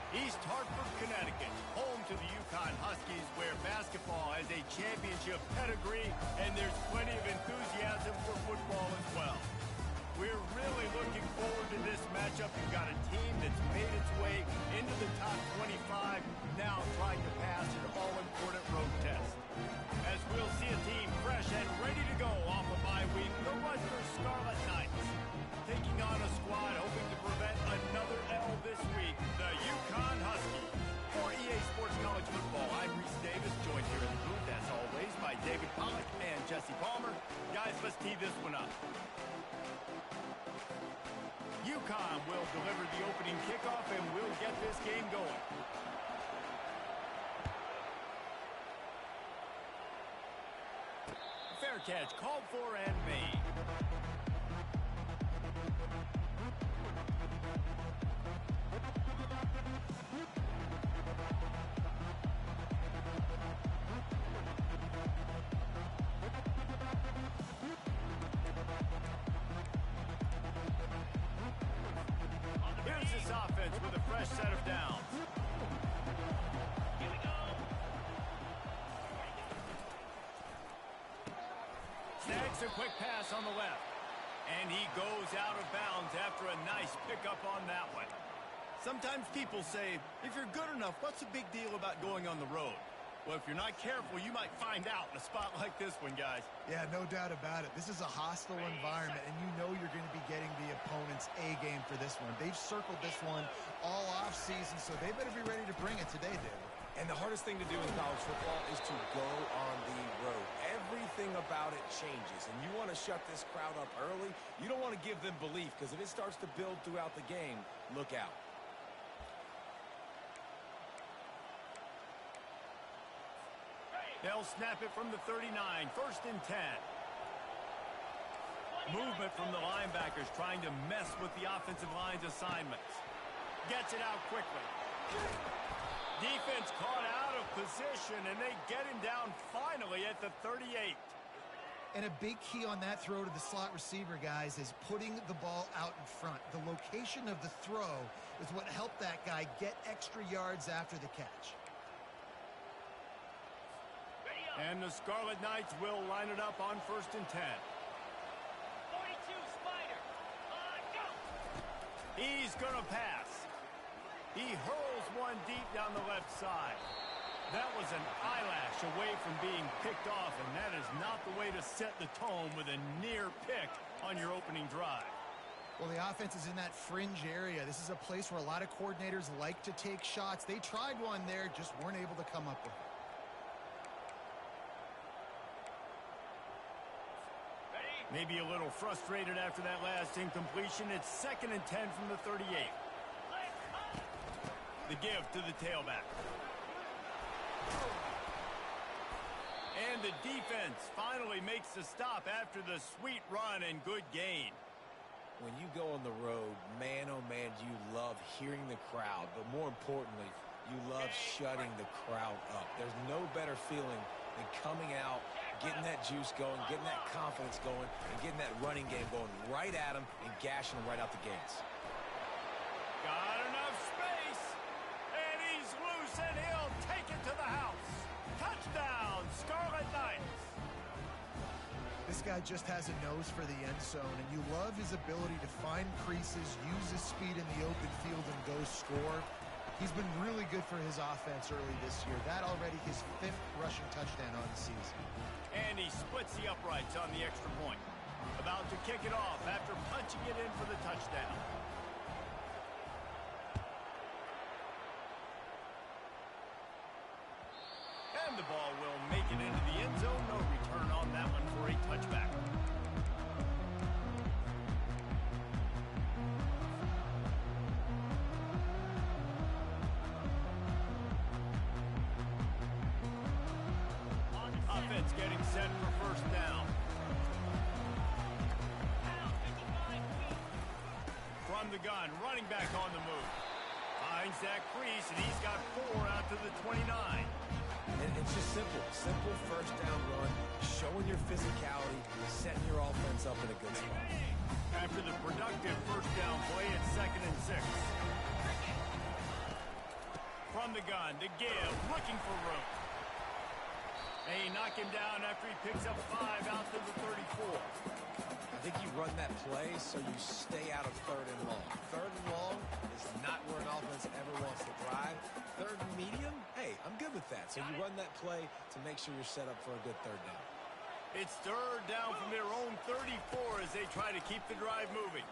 East Hartford, Connecticut, home to the Yukon Huskies, where basketball has a championship pedigree, and there's plenty of enthusiasm for football as well. We're really looking forward to this matchup. You've got a team that's made its way into the top 25, now trying to pass an all-important road test. As we'll see a team fresh and ready to go off a bye week, the Rutgers Scarlet Knights taking on a squad hoping to prevent another L this week, the Yukon Huskies. For EA Sports College Football, I'm Reese Davis, joined here in the booth, as always, by David Pollack and Jesse Palmer. Guys, let's tee this one up. Yukon will deliver the opening kickoff, and we'll get this game going. Fair catch called for and made. Here's this offense with a fresh set of downs. Here we go. Snags a quick pass on the left. And he goes out of bounds after a nice pickup on that one. Sometimes people say, if you're good enough, what's the big deal about going on the road? Well, if you're not careful, you might find out in a spot like this one, guys. Yeah, no doubt about it. This is a hostile environment, and you know you're going to be getting the opponent's A-game for this one. They've circled this one all off-season, so they better be ready to bring it today, David. And the hardest thing to do in college football is to go on the road. Everything about it changes, and you want to shut this crowd up early. You don't want to give them belief, because if it starts to build throughout the game, look out. They'll snap it from the 39, 1st and 10. Movement from the linebackers trying to mess with the offensive line's assignments. Gets it out quickly. Defense caught out of position, and they get him down finally at the 38. And a big key on that throw to the slot receiver, guys, is putting the ball out in front. The location of the throw is what helped that guy get extra yards after the catch. And the Scarlet Knights will line it up on 1st and 10. 42, Spider. Go! He's going to pass. He hurls one deep down the left side. That was an eyelash away from being picked off, and that is not the way to set the tone with a near pick on your opening drive. Well, the offense is in that fringe area. This is a place where a lot of coordinators like to take shots. They tried one there, just weren't able to come up with it. Maybe a little frustrated after that last incompletion. It's 2nd and 10 from the 38. The give to the tailback. And the defense finally makes the stop after the sweet run and good gain. When you go on the road, man, oh man, you love hearing the crowd. But more importantly, you love shutting the crowd up. There's no better feeling than coming out, getting that juice going, getting that confidence going, and getting that running game going right at them and gashing them right out the gates. Got enough space, and he's loose, and he'll take it to the house. Touchdown, Scarlet Knights. This guy just has a nose for the end zone, and you love his ability to find creases, use his speed in the open field, and go score. He's been really good for his offense early this year. That already his 5th rushing touchdown on the season. And he splits the uprights on the extra point. About to kick it off after punching it in for the touchdown. And the ball will make it into the end zone. No return on that one for a touchback. Offense getting set for 1st down. From the gun, running back on the move. Finds that crease, and he's got 4 out to the 29. And it's just simple. Simple 1st down run, showing your physicality, setting your offense up in a good spot. After the productive 1st down play, it's 2nd and 6. from the gun. The give, looking for room. They knock him down after he picks up 5 out to the 34. I think you run that play so you stay out of 3rd and long. 3rd and long is not where an offense ever wants to thrive. 3rd and medium, hey, I'm good with that. So you run that play to make sure you're set up for a good 3rd down. It's 3rd down from their own 34 as they try to keep the drive moving.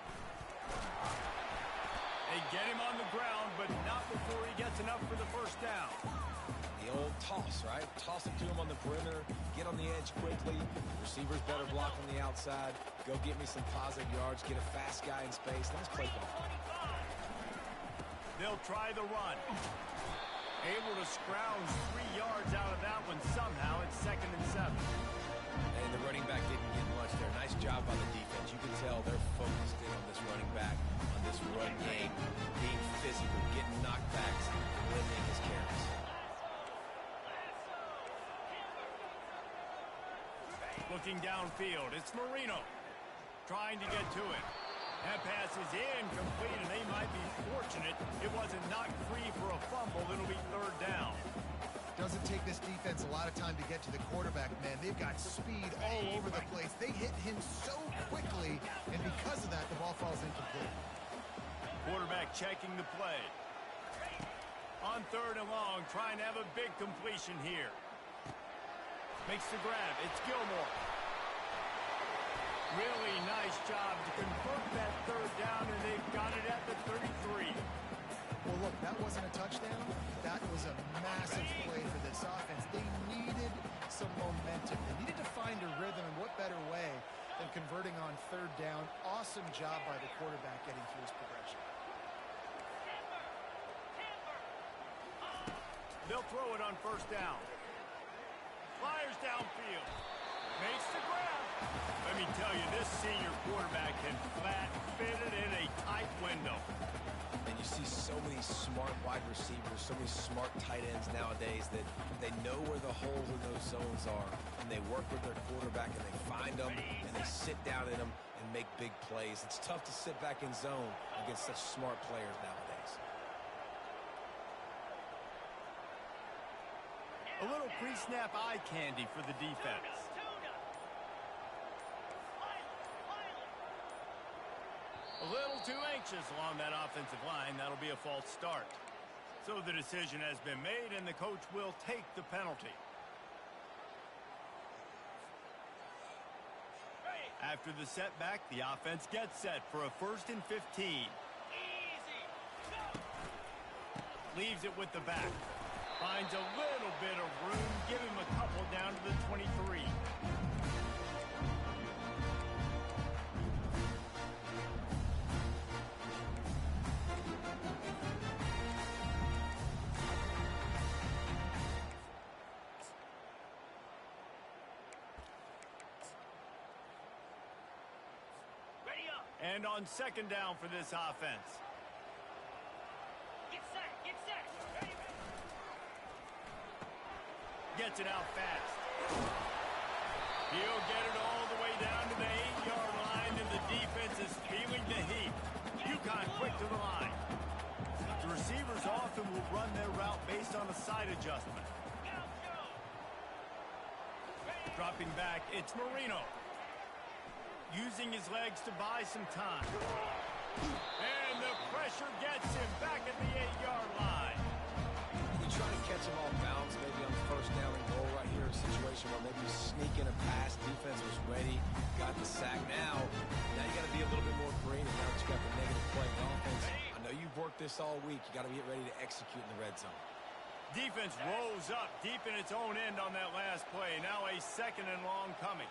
They get him on the ground, but not before he gets enough for the 1st down. The old toss, right? Toss it to him on the perimeter, get on the edge quickly. Receivers better block on the outside. Go get me some positive yards, get a fast guy in space. Nice play call. They'll try the run. Able to scrounge 3 yards out of that one somehow. It's 2nd and 7. And the running back didn't get much there. Nice job by the defense. You can tell they're focused in on this running back, on this run game, being physical, getting knockbacks, limiting his carries. Looking downfield, it's Marino trying to get to it. That pass is incomplete, and they might be fortunate it wasn't knocked free for a fumble. It'll be 3rd down. Doesn't take this defense a lot of time to get to the quarterback, man. They've got speed all over the place. They hit him so quickly, and because of that, the ball falls incomplete. Quarterback checking the play. On 3rd and long, trying to have a big completion here. Makes the grab. It's Gilmore. Really nice job to convert that 3rd down, and they've got it at the 33. Well, look, that wasn't a touchdown. That was a massive play for this offense. They needed some momentum. They needed to find a rhythm, and what better way than converting on 3rd down. Awesome job by the quarterback getting through his progression. They'll throw it on 1st down. Flyers downfield. Makes the grab. Let me tell you, this senior quarterback can flat fit it in a tight window. And you see so many smart wide receivers, so many smart tight ends nowadays that they know where the holes in those zones are, and they work with their quarterback, and they find them, and they sit down in them and make big plays. It's tough to sit back in zone against such smart players nowadays. A little pre-snap eye candy for the defense. A little too anxious along that offensive line. That'll be a false start. So the decision has been made, and the coach will take the penalty. After the setback, the offense gets set for a 1st and 15. Leaves it with the back. Finds a little bit of room. Give him a couple down to the 23. And on 2nd down for this offense. Get set, get set. Ready. Gets it out fast. He'll get it all the way down to the 8-yard line, and the defense is feeling the heat. UConn quick to the line. The receivers often will run their route based on a side adjustment. Dropping back, it's Marino. Using his legs to buy some time. And the pressure gets him back at the 8-yard line. You try to catch him off balance, maybe on the 1st down and goal right here, a situation where maybe you sneak in a pass, defense was ready, got the sack. Now you got to be a little bit more creative now that you got the negative play in offense. I know you've worked this all week. You got to get ready to execute in the red zone. Defense rolls up deep in its own end on that last play. Now a 2nd and long coming.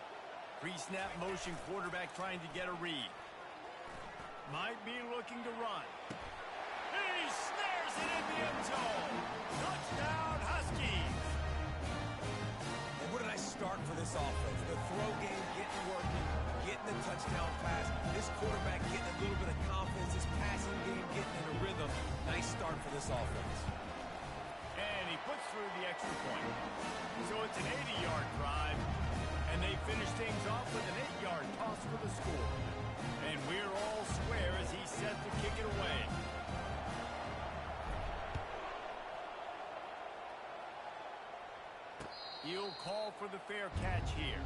Pre-snap motion, quarterback trying to get a read. Might be looking to run. He snares it in the end zone. Touchdown, Huskies. And what a nice start for this offense. The throw game getting working, getting the touchdown pass. This quarterback getting a little bit of confidence. This passing game getting in a rhythm. Nice start for this offense. And he puts through the extra point. So it's an 80-yard drive. And they finish things off with an 8-yard toss for the score. And we're all square as he's set to kick it away. He'll call for the fair catch here.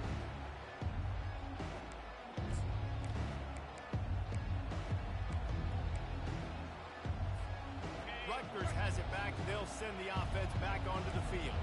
Rutgers has it back. They'll send the offense back onto the field.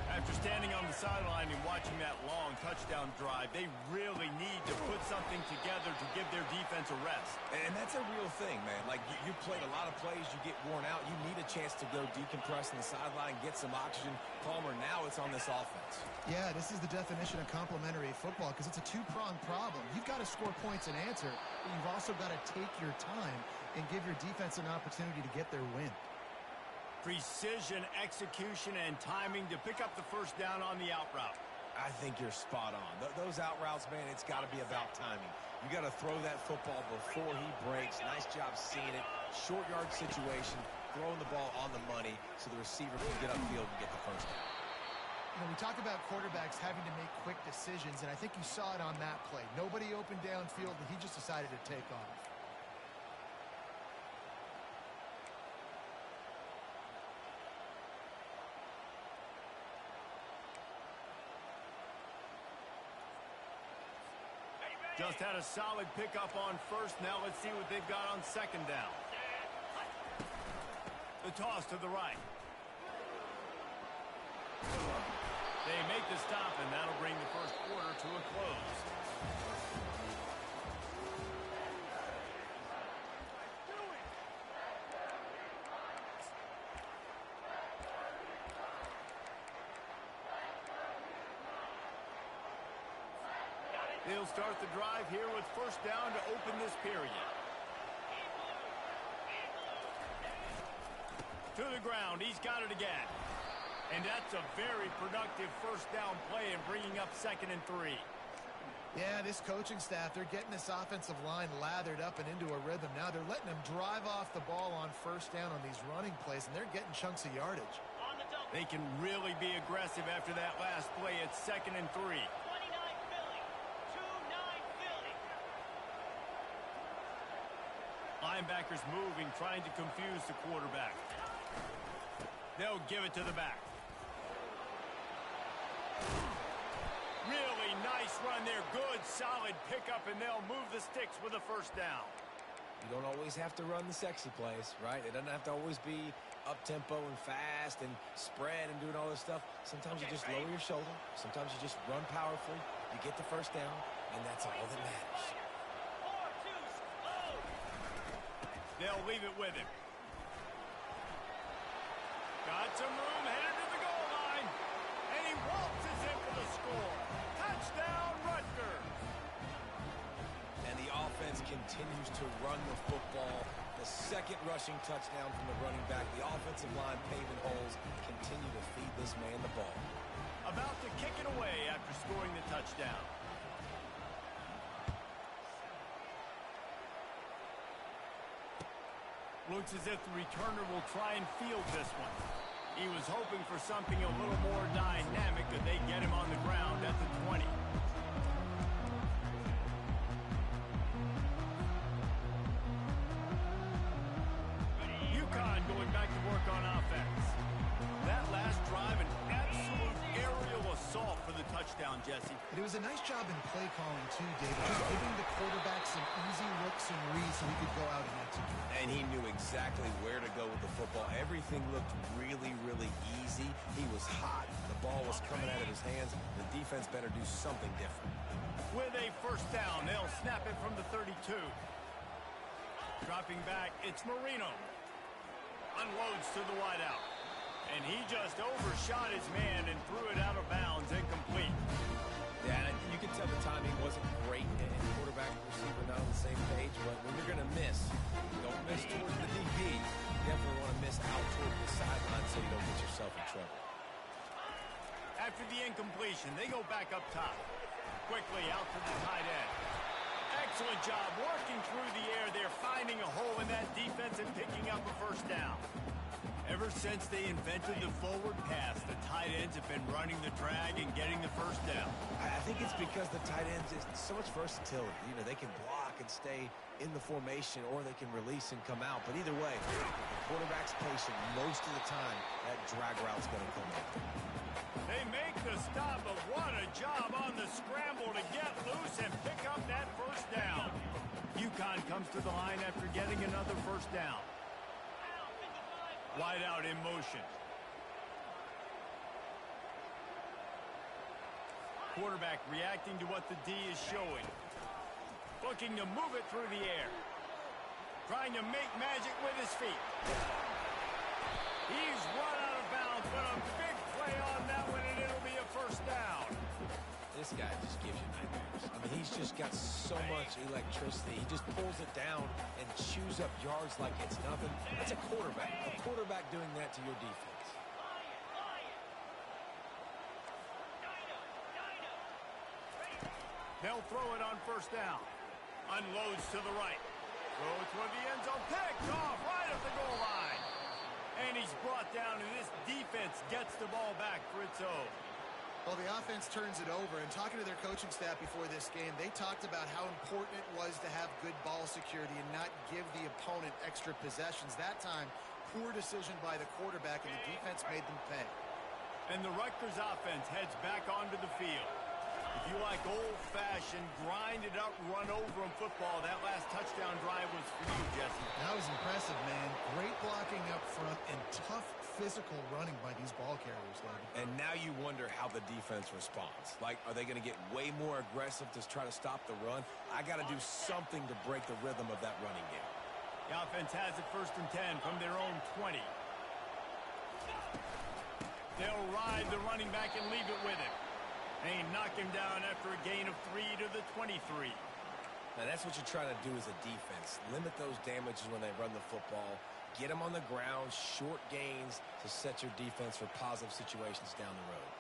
After standing on the sideline and watching that long touchdown drive, they really need to put something together to give their defense a rest. And that's a real thing, man. Like, you played a lot of plays, you get worn out. You need a chance to go decompress on the sideline, get some oxygen. Palmer, now it's on this offense. Yeah, this is the definition of complementary football because it's a two-pronged problem. You've got to score points and answer, but you've also got to take your time and give your defense an opportunity to get their win. Precision, execution, and timing to pick up the first down on the out route. I think you're spot on. Those out routes, man, it's got to be about timing. You got to throw that football before he breaks. Nice job seeing it. Short yard situation, throwing the ball on the money so the receiver can get upfield and get the first down. You know, we talk about quarterbacks having to make quick decisions, and I think you saw it on that play. Nobody opened downfield, and he just decided to take off. Just had a solid pickup on first. Now let's see what they've got on second down. The toss to the right. They make the stop, and that'll bring the first quarter to a close. They'll start the drive here with first down to open this period. To the ground. He's got it again. And that's a very productive first down play and bringing up 2nd and 3. Yeah, this coaching staff, they're getting this offensive line lathered up and into a rhythm. Now they're letting them drive off the ball on first down on these running plays, and they're getting chunks of yardage. They can really be aggressive after that last play. It's 2nd and 3. Linebackers moving, trying to confuse the quarterback. They'll give it to the back. Really nice run there. Good, solid pickup, and they'll move the sticks with a first down. You don't always have to run the sexy plays, right? It doesn't have to always be up-tempo and fast and spread and doing all this stuff. Sometimes you just lower your shoulder. Sometimes you just run powerfully. You get the first down, and that's all that matters. They'll leave it with him. Got some room, headed to the goal line. And he waltzes in for the score. Touchdown, Rutgers. And the offense continues to run the football. The second rushing touchdown from the running back. The offensive line paving holes. Continue to feed this man the ball. About to kick it away after scoring the touchdown. Looks as if the returner will try and field this one. He was hoping for something a little more dynamic, but they get him on the ground at the 20. UConn going back to work on offense. That last drive, an absolute aerial assault for the touchdown, Jesse. But it was a nice job in play calling too, David. Just giving the quarterback some easy looks and reads so he could go out and execute. And he knew exactly where to go with the football. Everything looked really, really easy. He was hot. The ball was coming out of his hands. The defense better do something different. With a first down, they'll snap it from the 32. Dropping back, it's Marino. Unloads to the wideout. And he just overshot his man and threw it out of bounds, incomplete. Yeah, and you can tell the timing wasn't great, and quarterback and receiver not on the same page, but when you're going to miss, don't miss towards the DB. You definitely want to miss out towards the sideline so you don't get yourself in trouble. After the incompletion, they go back up top. Quickly out to the tight end. Excellent job working through the air there, finding a hole in that defense and picking up a first down. Ever since they invented the forward pass, the tight ends have been running the drag and getting the first down. I think it's It's because the tight ends is so much versatility. You know, they can block and stay in the formation, or they can release and come out. But either way, if the quarterback's patient most of the time, that drag route's going to come in. They make the stop, but what a job on the scramble to get loose and pick up that first down. UConn comes to the line after getting another first down. Wide out in motion. Quarterback reacting to what the D is showing. Looking to move it through the air. Trying to make magic with his feet. He's run out of bounds, but a big play on that one, and it'll be a first down. This guy just gives you nightmares. I mean, he's just got so much electricity. He just pulls it down and chews up yards like it's nothing. That's a quarterback. A quarterback doing that to your defense. They'll throw it on first down. Unloads to the right. Throws toward the end zone. Picked off right at the goal line. And he's brought down, and this defense gets the ball back for its own. Well, the offense turns it over, and talking to their coaching staff before this game, they talked about how important it was to have good ball security and not give the opponent extra possessions. That time, poor decision by the quarterback, and the defense made them pay. And the Rutgers offense heads back onto the field. If you like old-fashioned, grind-it-up, run-over-'em football, that last touchdown drive was for you, Jesse. That was impressive, man. Great blocking up front and tough physical running by these ball carriers, David. And now you wonder how the defense responds. Like, are they going to get way more aggressive to try to stop the run? I got to do something to break the rhythm of that running game. The offense has it 1st and 10 from their own 20. They'll ride the running back and leave it with him. They knock him down after a gain of 3 to the 23. Now, that's what you try to do as a defense. Limit those damages when they run the football. Get them on the ground, short gains to set your defense for positive situations down the road.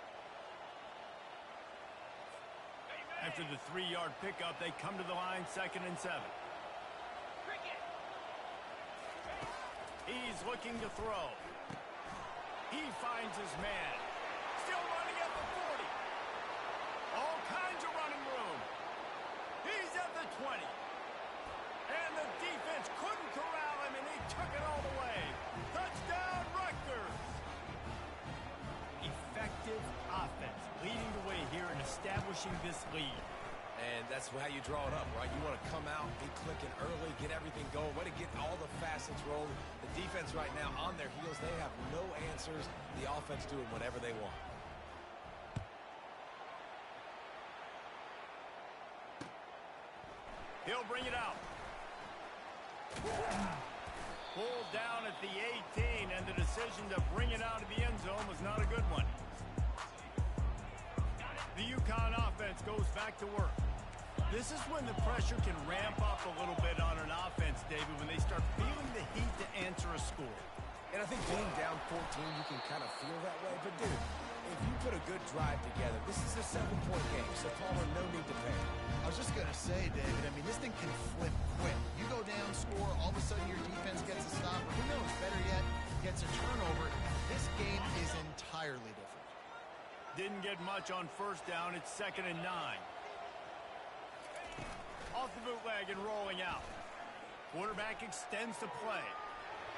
After the 3-yard pickup, they come to the line 2nd and 7. He's looking to throw. He finds his man. Still running at the 40. All kinds of running room. He's at the 20. And the defense couldn't corral him, and he took it all the way. Touchdown, Rutgers. Effective offense leading the way here and establishing this lead. And that's how you draw it up, right? You want to come out, be clicking early, get everything going, way to get all the facets rolling. The defense right now on their heels, they have no answers. The offense doing whatever they want. He'll bring it out. Pulled down at the 18, and the decision to bring it out of the end zone was not a good one. The UConn offense goes back to work. This is when the pressure can ramp up a little bit on an offense, David, when they start feeling the heat to answer a score. And I think being down 14, you can kind of feel that way. But, dude, if you put a good drive together, this is a 7-point game. So, Palmer, no need to panic. I was just going to say, David, I mean, this thing can flip quick. You go down, score, all of a sudden your defense gets a stop, or who knows, better yet, gets a turnover. This game is entirely different. Didn't get much on first down. It's 2nd and 9. Off the bootleg and rolling out. Quarterback extends the play.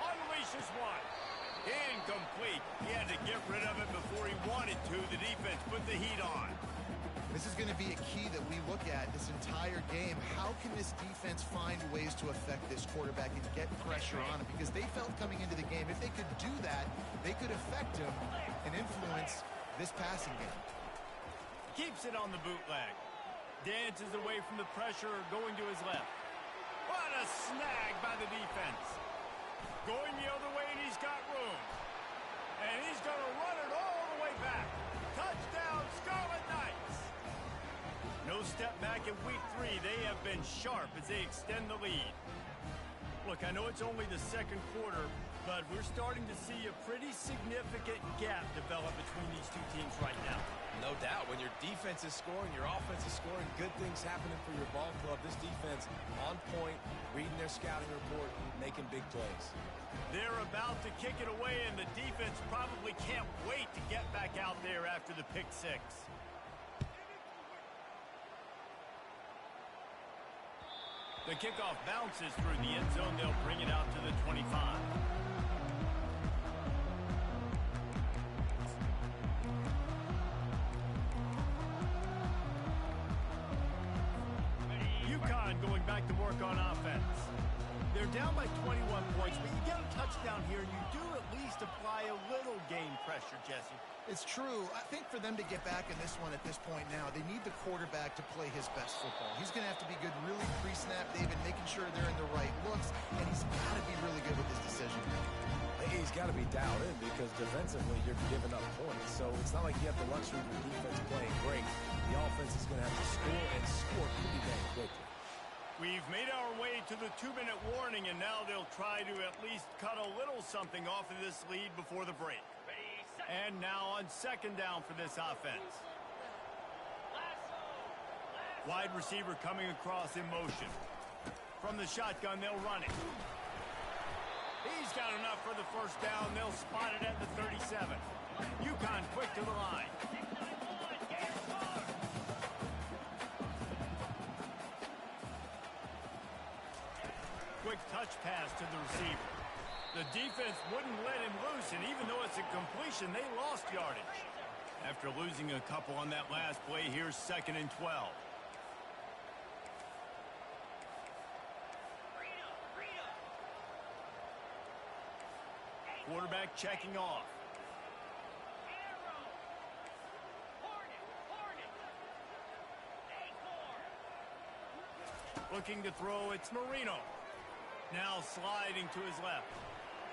Unleashes one. Incomplete. He had to get rid of it before he wanted to. The defense put the heat on. This is going to be a key that we look at this entire game. How can this defense find ways to affect this quarterback and get pressure on him? Because they felt coming into the game, if they could do that, they could affect him and influence this passing game. Keeps it on the bootleg. Dances away from the pressure, going to his left. What a snag by the defense. Going the other way, and he's got room. And he's going to run it all the way back. Touchdown, Scarlet Knights. No step back in week 3. They have been sharp as they extend the lead. Look, I know it's only the 2nd quarter, but we're starting to see a pretty significant gap develop between these two teams right now. No doubt. When your defense is scoring, your offense is scoring, good things happening for your ball club. This defense on point, reading their scouting report, making big plays. They're about to kick it away, and the defense probably can't wait to get back out there after the pick 6. The kickoff bounces through the end zone. They'll bring it out to the 25. UConn going back to work on offense. They're down by 21 points, but you get a touchdown here, and you do at least apply a little game pressure, Jesse. It's true. I think for them to get back in this one at this point now, they need the quarterback to play his best football. He's going to have to be good really pre-snap, David, making sure they're in the right looks, and he's got to be really good with his decision. He's got to be dialed in because defensively you're giving up points. So it's not like you have the luxury of your defense playing great. The offense is going to have to score and score pretty dang quickly. We've made our way to the 2-minute warning, and now they'll try to at least cut a little something off of this lead before the break. And now on second down for this offense. Wide receiver coming across in motion. From the shotgun, they'll run it. He's got enough for the first down. They'll spot it at the 37. UConn quick to the line. Quick touch pass to the receiver. The defense wouldn't let him loose, and even though it's a completion, they lost yardage. After losing a couple on that last play, here's 2nd and 12. Quarterback checking off. Looking to throw, it's Marino. Now sliding to his left.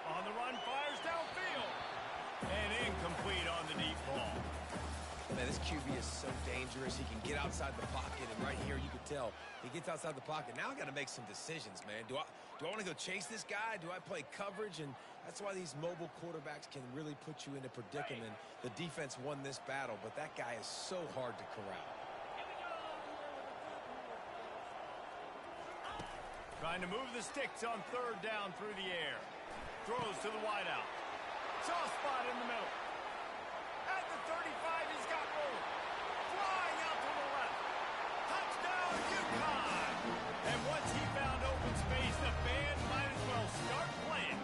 On the run, fires downfield. And incomplete on the deep ball. Man, this QB is so dangerous. He can get outside the pocket, and right here you can tell he gets outside the pocket. Now I got to make some decisions, man. Do I want to go chase this guy? Do I play coverage? And that's why these mobile quarterbacks can really put you in a predicament. The defense won this battle, but that guy is so hard to corral. Trying to move the sticks on 3rd down through the air. Throws to the wideout. Soft spot in the middle. At the 35, he's got room. Flying out to the left. Touchdown, UConn! And once he found open space, the band might as well start playing.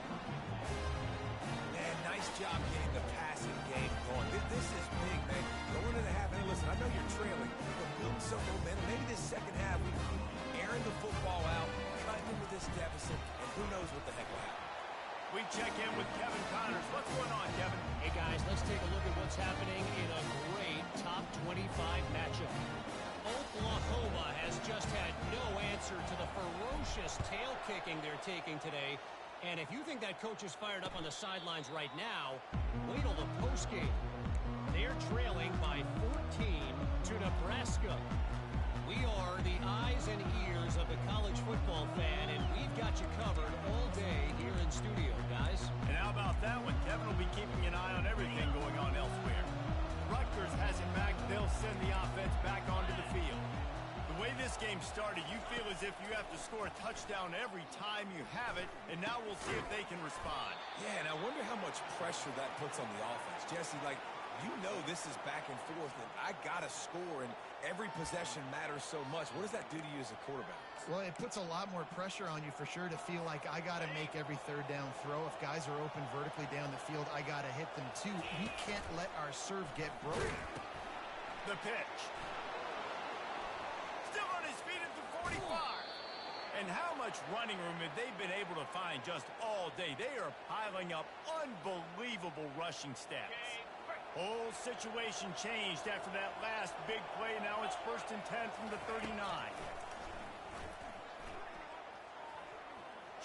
Man, nice job getting the passing game going. This is big, man. Going into the half, and listen, I know you're trailing, but building some momentum. Maybe this second half, we can airing the football out, cutting into this deficit, and who knows what the heck will happen. We check in with Kevin Connors. What's going on, Kevin? Hey, guys, let's take a look at what's happening in a great top 25 matchup. Oklahoma has just had no answer to the ferocious tail kicking they're taking today. And if you think that coach is fired up on the sidelines right now, wait till the postgame. They're trailing by 14 to Nebraska. We are the eyes and ears of the college football fan, and we've got you covered all day here in studio, guys. And how about that one? Kevin will be keeping an eye on everything going on elsewhere. Rutgers has it back. They'll send the offense back onto the field. The way this game started, you feel as if you have to score a touchdown every time you have it, and now we'll see if they can respond. Yeah, and I wonder how much pressure that puts on the offense. Jesse, like, you know this is back and forth, and I got to score, and every possession matters so much. What does that do to you as a quarterback? Well, it puts a lot more pressure on you for sure to feel like I got to make every 3rd down throw. If guys are open vertically down the field, I got to hit them too. We can't let our serve get broken. The pitch. Still on his feet at the 45. And how much running room have they been able to find just all day? They are piling up unbelievable rushing stats. Whole situation changed after that last big play. Now it's 1st and 10 from the 39.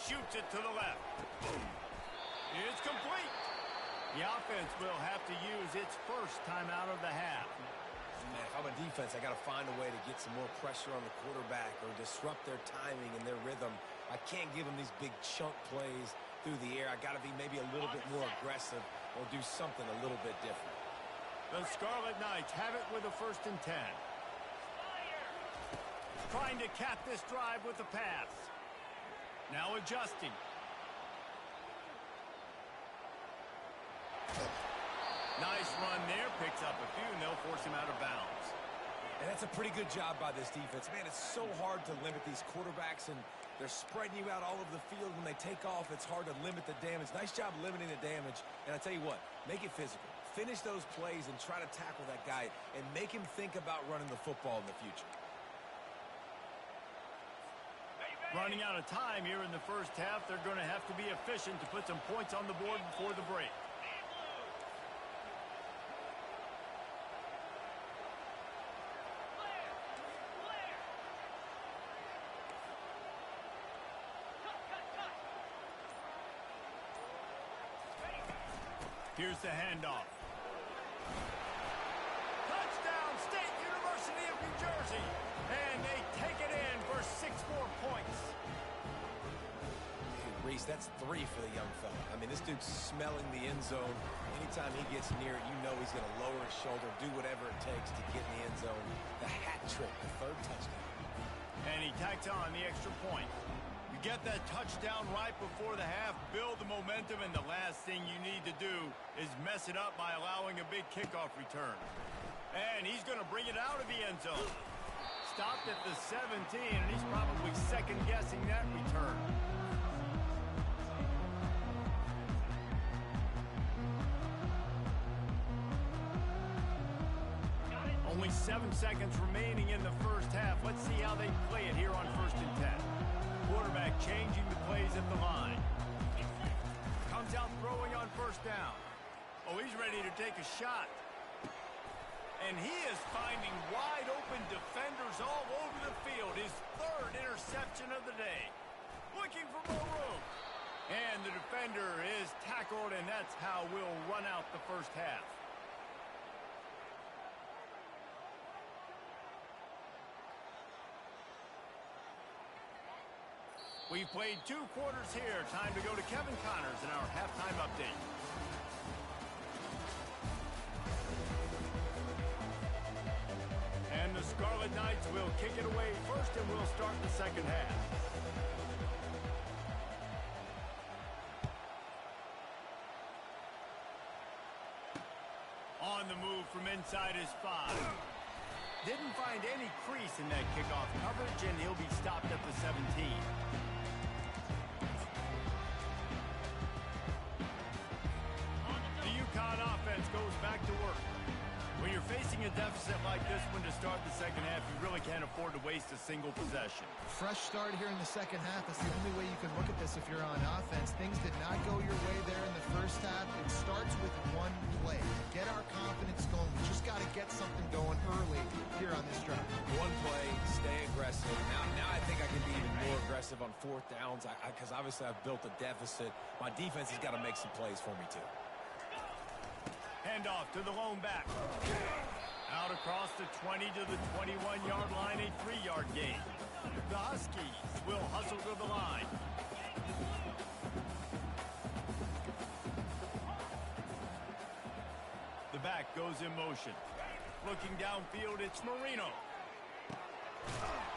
Shoots it to the left. It's complete. The offense will have to use its first timeout of the half. Man, if I'm a defense, I got to find a way to get some more pressure on the quarterback or disrupt their timing and their rhythm. I can't give them these big chunk plays through the air. I got to be maybe a little bit more aggressive or do something a little bit different. The Scarlet Knights have it with a 1st and 10. Trying to cap this drive with the pass. Now adjusting. Nice run there. Picks up a few, and they'll force him out of bounds. And that's a pretty good job by this defense. Man, it's so hard to limit these quarterbacks, and they're spreading you out all over the field. When they take off, it's hard to limit the damage. Nice job limiting the damage. And I tell you what, make it physical. Finish those plays and try to tackle that guy and make him think about running the football in the future. Running out of time here in the first half. They're going to have to be efficient to put some points on the board before the break. Here's the handoff. Touchdown, State University of New Jersey. And they take it in for 6 more points. Hey, Reese, that's 3 for the young fella. I mean, this dude's smelling the end zone. Anytime he gets near it, you know he's going to lower his shoulder, do whatever it takes to get in the end zone. The hat trick, the 3rd touchdown. And he tacks on the extra point. You get that touchdown right before the half, build the momentum, and the last thing you need to do is mess it up by allowing a big kickoff return. And he's going to bring it out of the end zone. Stopped at the 17, and he's probably second-guessing that return. Only 7 seconds remaining in the first half. Let's see how they play it here on 1st and 10. Quarterback changing the plays at the line. Comes out throwing on 1st down. Oh, he's ready to take a shot. And he is finding wide open defenders all over the field. His 3rd interception of the day. Looking for more room. And the defender is tackled, and that's how we'll run out the first half. We've played 2 quarters here. Time to go to Kevin Connors in our halftime update. And the Scarlet Knights will kick it away first, and we'll start the second half. On the move from inside his 5. Didn't find any crease in that kickoff coverage, and he'll be stopped at the 17. Offense goes back to work. When you're facing a deficit like this one to start the second half, you really can't afford to waste a single possession. Fresh start here in the second half. That's the only way you can look at this if you're on offense. Things did not go your way there in the first half. It starts with one play. To get our confidence going, we just got to get something going early here on this drive. One play, stay aggressive. Now I think I can be even more aggressive on 4th downs because obviously I've built a deficit. My defense has got to make some plays for me too. Handoff to the lone back. Out across the 20 to the 21-yard line, a 3-yard gain. The Huskies will hustle to the line. The back goes in motion. Looking downfield, it's Marino.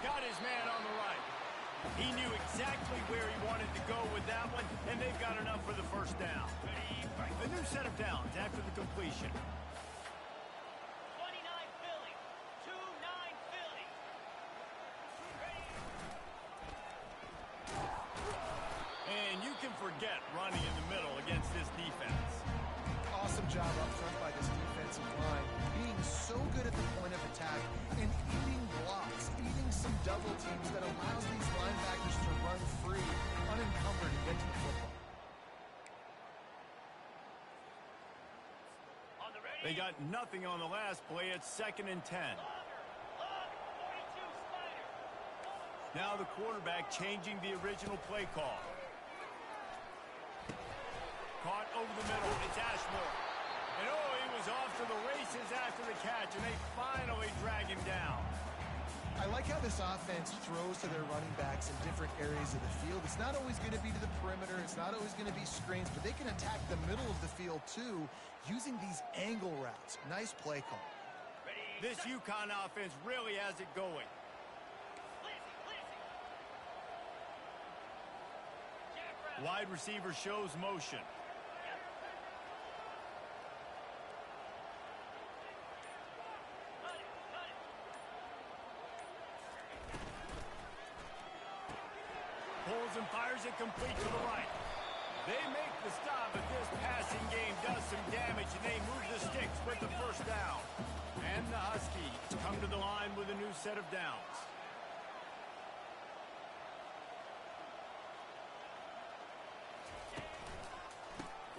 Got his man on the right. He knew exactly where he wanted to go with that one, and they've got enough for the 1st down. A new set of downs after the completion. 29 Philly. 2-9 Philly. And you can forget running in the middle against this defense. Awesome job up front by this defensive line. Being so good at the point of attack and eating blocks, eating some double teams that allows these linebackers to run free, unencumbered, and get to the football. They got nothing on the last play. It's 2nd and 10. Now the quarterback changing the original play call. Caught over the middle. It's Ashmore. And oh, he was off to the races after the catch, and they finally drag him down. I like how this offense throws to their running backs in different areas of the field. It's not always going to be to the perimeter. It's not always going to be screens, but they can attack the middle of the field, too, using these angle routes. Nice play call. This UConn offense really has it going. Wide receiver shows motion. throws and fires it complete to the right. They make the stop, but this passing game does some damage, and they move the sticks with the first down. And the Huskies come to the line with a new set of downs.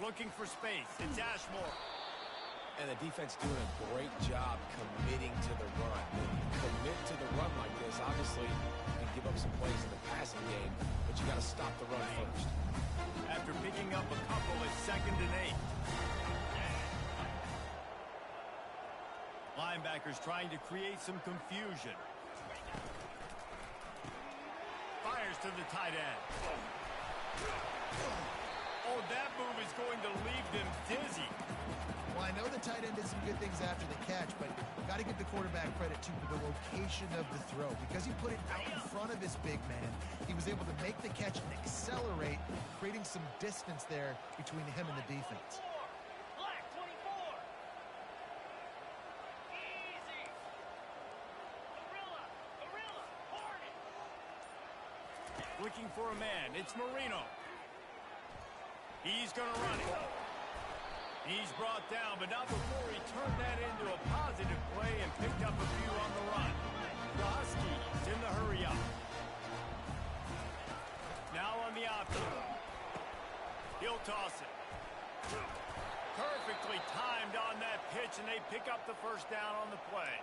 Looking for space. It's Ashmore. And the defense doing a great job committing to the run. When you commit to the run like this, obviously you can give up some plays in the passing game, but you got to stop the run first. After picking up a couple, it's 2nd and 8. Linebackers trying to create some confusion. Fires to the tight end. Oh, that move is going to leave them dizzy. Well, I know the tight end did some good things after the catch, but got to give the quarterback credit, too, for the location of the throw. Because he put it out in front of his big man, he was able to make the catch and accelerate, creating some distance there between him and the defense. Black 24. Easy. Gorilla. Hornet. Looking for a man. It's Marino. He's going to run it. He's brought down, but not before he turned that into a positive play and picked up a few on the run. The Huskies in the hurry-up. Now on the option. He'll toss it. Perfectly timed on that pitch, and they pick up the first down on the play.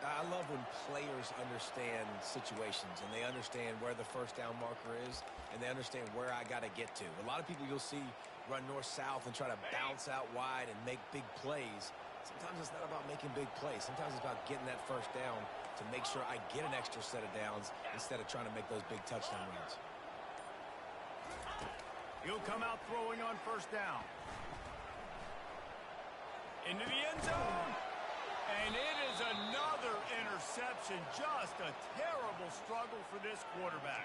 I love when players understand situations and they understand where the first down marker is and they understand where I got to get to. A lot of people you'll see run north-south and try to bounce out wide and make big plays. Sometimes it's not about making big plays. Sometimes it's about getting that first down to make sure I get an extra set of downs instead of trying to make those big touchdown runs. He'll come out throwing on first down. Into the end zone. And it is another interception. Just a terrible struggle for this quarterback.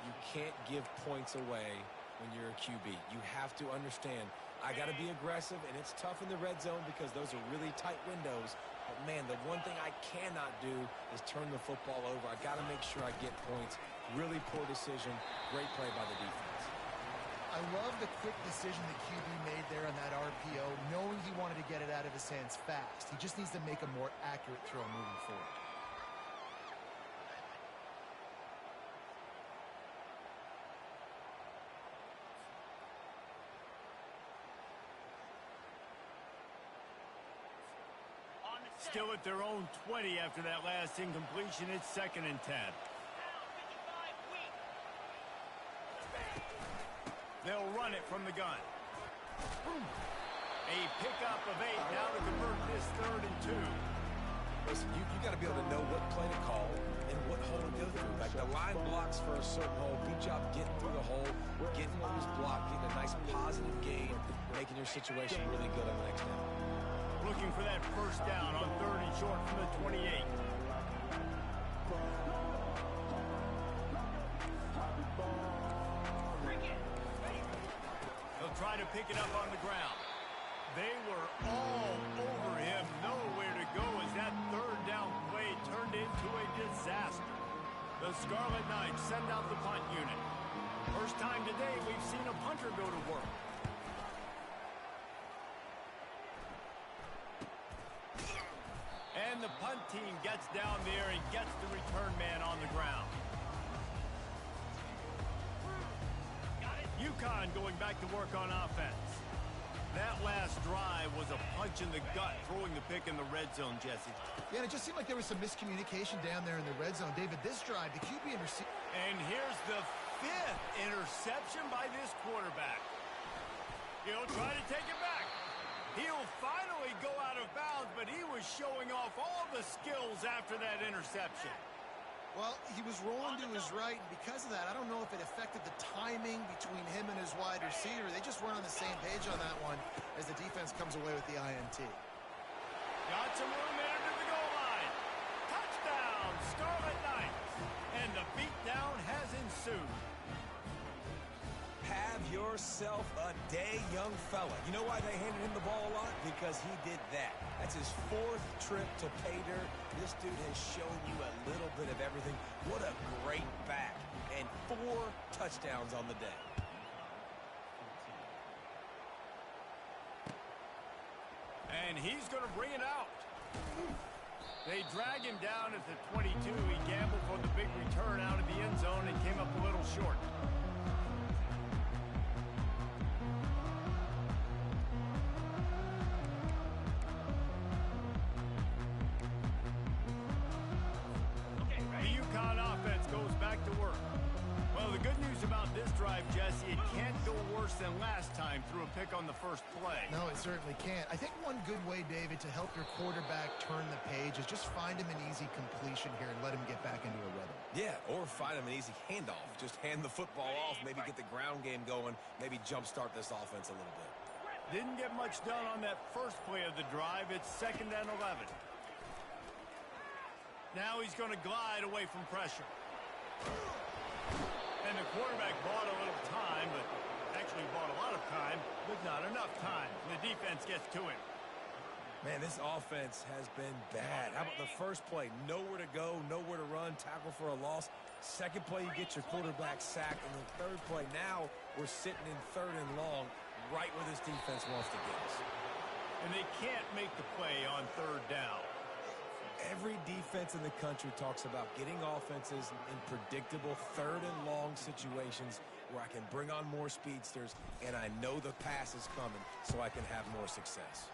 You can't give points away when you're a QB. You have to understand, I got to be aggressive, and it's tough in the red zone because those are really tight windows. But, man, the one thing I cannot do is turn the football over. I got to make sure I get points. Really poor decision. Great play by the defense. I love the quick decision the QB made there on that RPO, knowing he wanted to get it out of his hands fast. He just needs to make a more accurate throw moving forward. Still at their own 20 after that last incompletion. It's 2nd and 10. They'll run it from the gun. A pickup of 8 now to convert this 3rd and 2. Listen, you got to be able to know what play to call and what hole to go through. Like the line blocks for a certain hole. Good job getting through the hole, getting what was blocked, getting a nice positive gain, making your situation really good on the next down. Looking for that first down on 3rd and short from the 28. He'll try to pick it up on the ground. They were all over him, nowhere to go as that 3rd down play turned into a disaster. The Scarlet Knights send out the punt unit. First time today we've seen a punter go to work. And the punt team gets down there and gets the return man on the ground. UConn going back to work on offense. That last drive was a punch in the gut, throwing the pick in the red zone, Jesse. Yeah, and it just seemed like there was some miscommunication down there in the red zone. David, this drive, the QB interception. And here's the 5th interception by this quarterback. He'll try to take it back. He'll finally go out of bounds, but he was showing off all the skills after that interception. Well, he was rolling to his right, and because of that, I don't know if it affected the timing between him and his wide receiver. They just weren't on the same page on that one as the defense comes away with the INT. Got some room in to the goal line. Touchdown, Scarlet Knights. And the beatdown has ensued. Have yourself a day, young fella. You know why they handed him the ball a lot? Because he did that. That's his 4th trip to pay dirt. This dude has shown you a little bit of everything. What a great back. And 4 touchdowns on the day. And he's going to bring it out. They drag him down at the 22. He gambled for the big return out of the end zone and came up a little short. The UConn offense goes back to work. Well, the good news about this drive, Jesse, it can't go worse than last time through a pick on the first play. No, it certainly can't. I think one good way, David, to help your quarterback turn the page is just find him an easy completion here and let him get back into a rhythm. Yeah, or find him an easy handoff. Just hand the football off, maybe get the ground game going, maybe jumpstart this offense a little bit. Didn't get much done on that first play of the drive. It's 2nd and 11. Now he's going to glide away from pressure. And the quarterback bought a little time, but actually bought a lot of time, but not enough time. The defense gets to him. Man, this offense has been bad. How about the first play? Nowhere to go, nowhere to run, tackle for a loss. Second play, you get your quarterback sacked. And the third play, now we're sitting in 3rd and long, right where this defense wants to get us. And they can't make the play on 3rd down. Every defense in the country talks about getting offenses in predictable 3rd and long situations where I can bring on more speedsters and I know the pass is coming so I can have more success.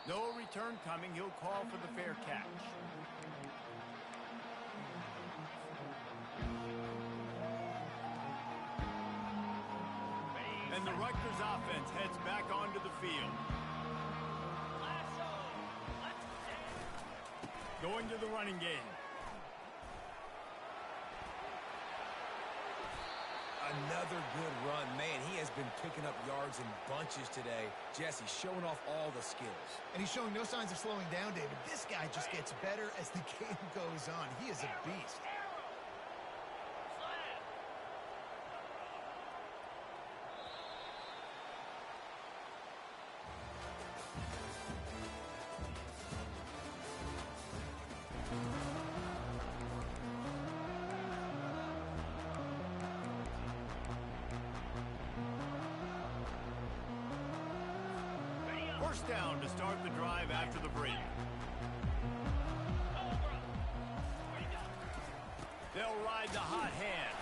No return coming. He'll call for the fair catch. And the Rutgers offense heads back onto the field. Going to the running game. Another good run. Man, he has been picking up yards in bunches today. Jesse showing off all the skills. And he's showing no signs of slowing down, David. This guy just gets better as the game goes on. He is a beast. First down to start the drive after the break. They'll ride the hot hand.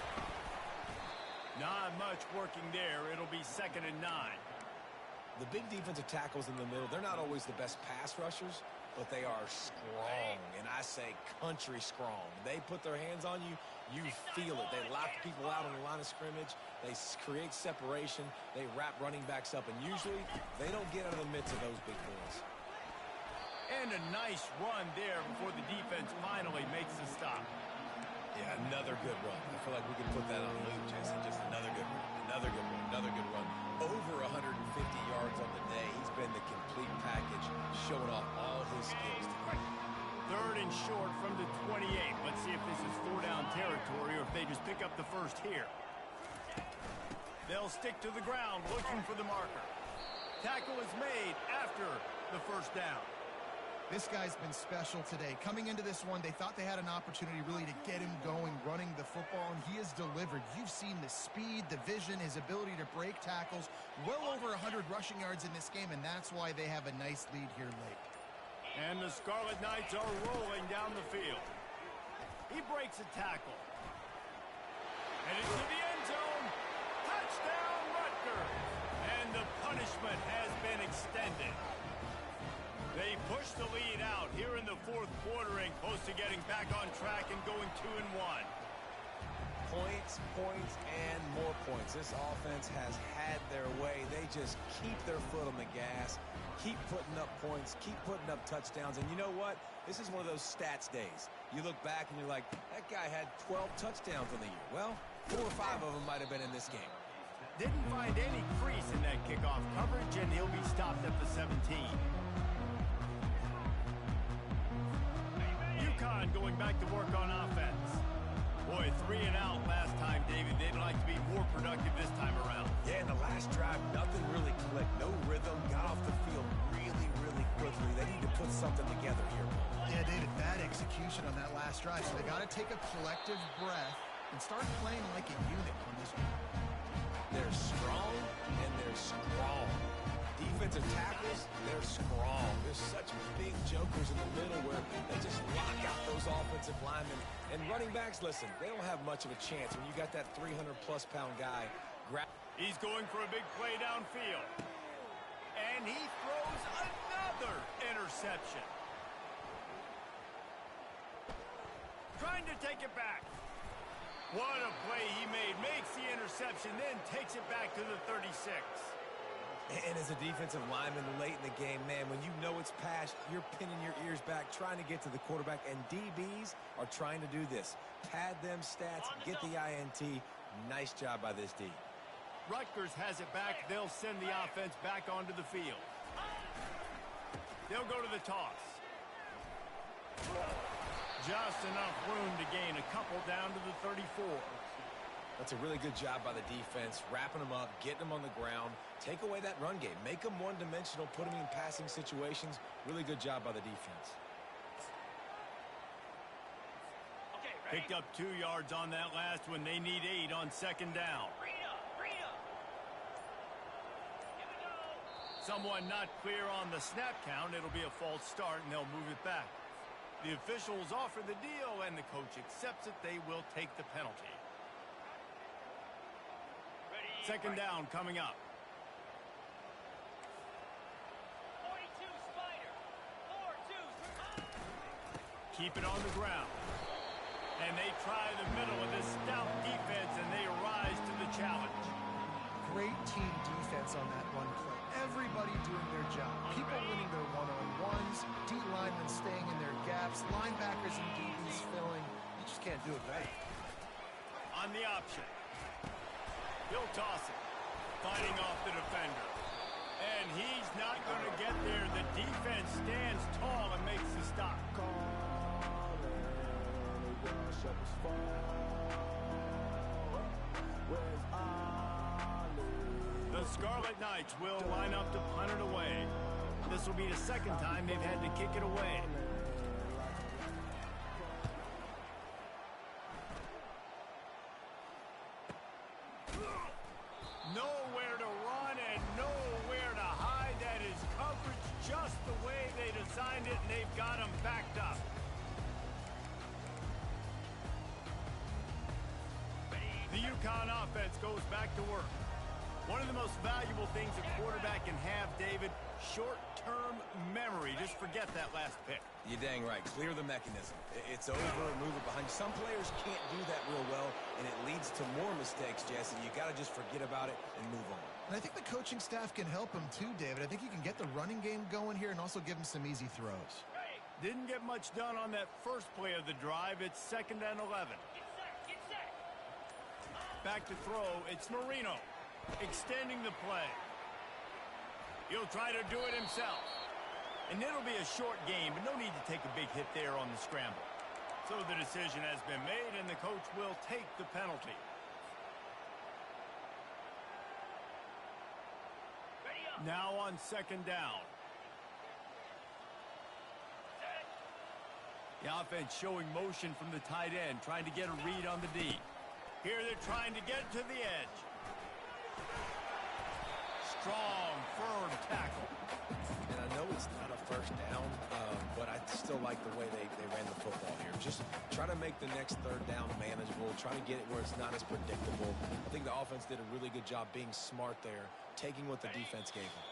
Not much working there. It'll be 2nd and 9. The big defensive tackles in the middle, they're not always the best pass rushers, but they are strong, and I say country strong. They put their hands on you, you feel it. They lock people out on the line of scrimmage. They create separation. They wrap running backs up, and usually they don't get out of the midst of those big boys. And a nice run there before the defense finally makes the stop. Yeah, another good run. I feel like we can put that on a loop, Jason. Just another good run. Another good run. Another good run. Over 150 yards on the day. He's been the complete package, showing off all his skills tonight. 3rd and short from the 28. Let's see if this is 4-down territory or if they just pick up the first here. They'll stick to the ground looking for the marker. Tackle is made after the first down. This guy's been special today. Coming into this one, they thought they had an opportunity really to get him going, running the football, and he has delivered. You've seen the speed, the vision, his ability to break tackles. Well over 100 rushing yards in this game, and that's why they have a nice lead here late. And the Scarlet Knights are rolling down the field. He breaks a tackle. And into the end zone. Touchdown, Rutgers. And the punishment has been extended. They push the lead out here in the 4th quarter and close to getting back on track and going 2-1. Points, points, and more points. This offense has had their way. They just keep their foot on the gas, keep putting up points, keep putting up touchdowns. And you know what? This is one of those stats days. You look back and you're like, that guy had 12 touchdowns on the year. Well, 4 or 5 of them might have been in this game. Didn't find any crease in that kickoff coverage, and he'll be stopped at the 17. UConn going back to work on offense. Boy, 3 and out last time, David. They'd like to be more productive this time around. Yeah, in the last drive, nothing really clicked. No rhythm, got off the field really, really quickly. They need to put something together here. Yeah, David, bad execution on that last drive. So they got to take a collective breath and start playing like a unit on this one. They're strong and they're strong. Defensive tackles, they're strong. There's such big jokers in the middle where they just lock out those offensive linemen. And running backs, listen, they don't have much of a chance when you got that 300-plus-pound guy. He's going for a big play downfield. And he throws another interception. Trying to take it back. What a play he made. Makes the interception, then takes it back to the 36. And as a defensive lineman late in the game, man, when you know it's past, you're pinning your ears back, trying to get to the quarterback, and DBs are trying to do this. Pad them stats, get the INT. Nice job by this D. Rutgers has it back. They'll send the offense back onto the field. They'll go to the toss. Just enough room to gain a couple down to the 34. That's a really good job by the defense, wrapping them up, getting them on the ground. Take away that run game. Make them one-dimensional, put them in passing situations. Really good job by the defense. Okay, ready? Picked up 2 yards on that last one. They need 8 on second down. Read up, read up. Here we go. Someone not clear on the snap count. It'll be a false start, and they'll move it back. The officials offer the deal, and the coach accepts it. They will take the penalty. Ready, Second right. down coming up. 42 Spider. 4-2. Keep it on the ground. And they try the middle of this stout defense, and they rise to the challenge. Great team defense on that run play. Everybody doing their job. People winning their one-on-ones, D linemen staying in their gaps, linebackers and DBs filling. You just can't do it better. On the option. He'll toss it. Fighting off the defender. And he's not going to get there. The defense stands tall and makes the stop. The Scarlet Knights will line up to punt it away. This will be the second time they've had to kick it away. Nowhere to run and nowhere to hide. That is coverage just the way they designed it, and they've got them backed up. The UConn offense goes back to work. One of the most valuable things a quarterback can have, David, short-term memory. Just forget that last pick. You're dang right. Clear the mechanism. It's over and move it behind you. Some players can't do that real well, and it leads to more mistakes, Jesse. You got to just forget about it and move on. And I think the coaching staff can help him too, David. I think you can get the running game going here and also give him some easy throws. Didn't get much done on that first play of the drive. It's 2nd and 11. Get set, get set. Back to throw. It's Marino. Extending the play. He'll try to do it himself. And it'll be a short game, but no need to take a big hit there on the scramble. So the decision has been made, and the coach will take the penalty. Ready up. Now on 2nd down. Set. The offense showing motion from the tight end, trying to get a read on the D. Here they're trying to get to the edge. Strong, firm tackle. And I know it's not a first down, but I still like the way they ran the football here. Just try to make the next 3rd down manageable. Try to get it where it's not as predictable. I think the offense did a really good job being smart there, taking what the defense gave them.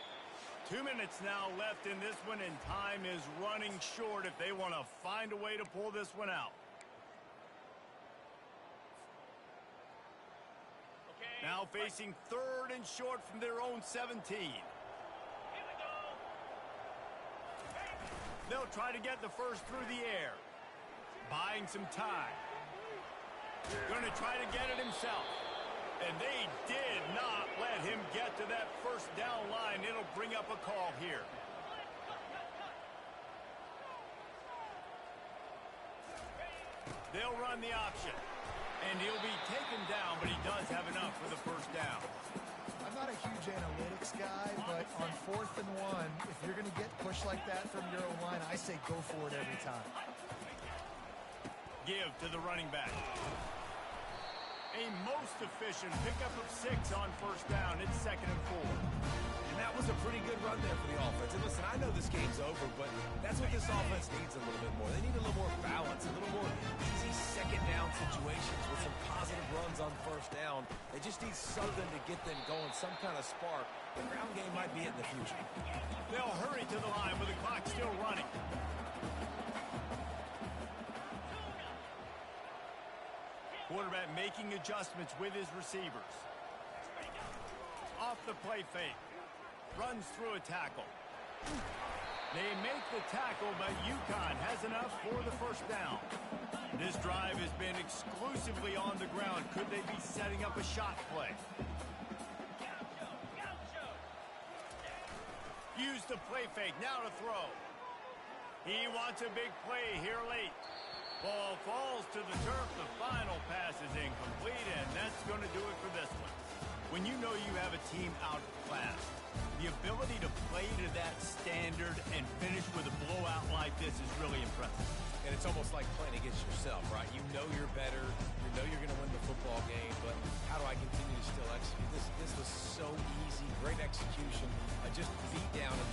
2 minutes now left in this one, and time is running short if they want to find a way to pull this one out. Okay. Now facing 3rd and short from their own 17. Here we go. They'll try to get the first through the air. Buying some time. Going to try to get it himself. And they did not let him get to that first down line. It'll bring up a call here. They'll run the option. And he'll be taken down, but he does have enough for the first down. I'm not a huge analytics guy, but on 4th and 1, if you're going to get pushed like that from your own line, I say go for it every time. Give to the running back. A most efficient pickup of 6 on first down. It's 2nd and 4. And that was a pretty good run there for the offense. And listen, I know this game's over, but that's what this offense needs a little bit more. They need a little more balance, a little more easy second down situations with some positive runs on first down. They just need something to get them going, some kind of spark. The ground game might be it in the future. They'll hurry to the line with the clock still running. Quarterback making adjustments with his receivers. Off the play fake. Runs through a tackle. They make the tackle, but UConn has enough for the first down. This drive has been exclusively on the ground. Could they be setting up a shot play? Use the play fake. Now to throw. He wants a big play here late. Ball falls to the turf. The final pass is incomplete, and that's going to do it for this one. When you know you have a team outclassed, the ability to play to that standard and finish with a blowout like this is really impressive. And it's almost like playing against yourself, right? You know you're better. You know you're going to win the football game, but how do I continue to still execute? This was so easy. Great execution. Just beat down and